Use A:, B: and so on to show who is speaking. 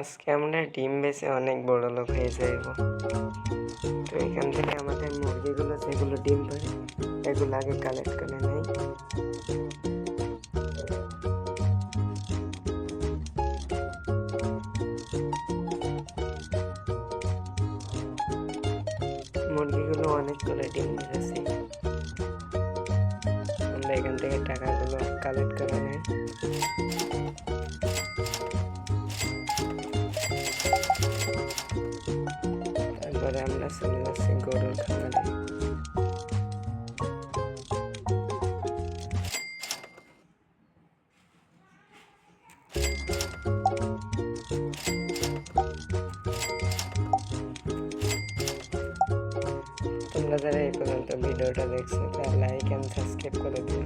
A: আজকে আমরা ডিম বেচে অনেক বড় লোক হয়ে যাইব। তো এখান থেকে আমাদের মুরগিগুলো যেগুলো ডিম পারে এগুলো আগে কালেক্ট করে নেই। মুরগিগুলো অনেক করে ডিম দিতেছি। আমরা এখান থেকে টাকাগুলো কালেক্ট করে নেই। তারপরে আমরা চলে যাচ্ছি গরুর খামারে। তোমরা যারা এই পর্যন্ত ভিডিওটা দেখছো তারা লাইক এন্ড সাবস্ক্রাইব করে দিও।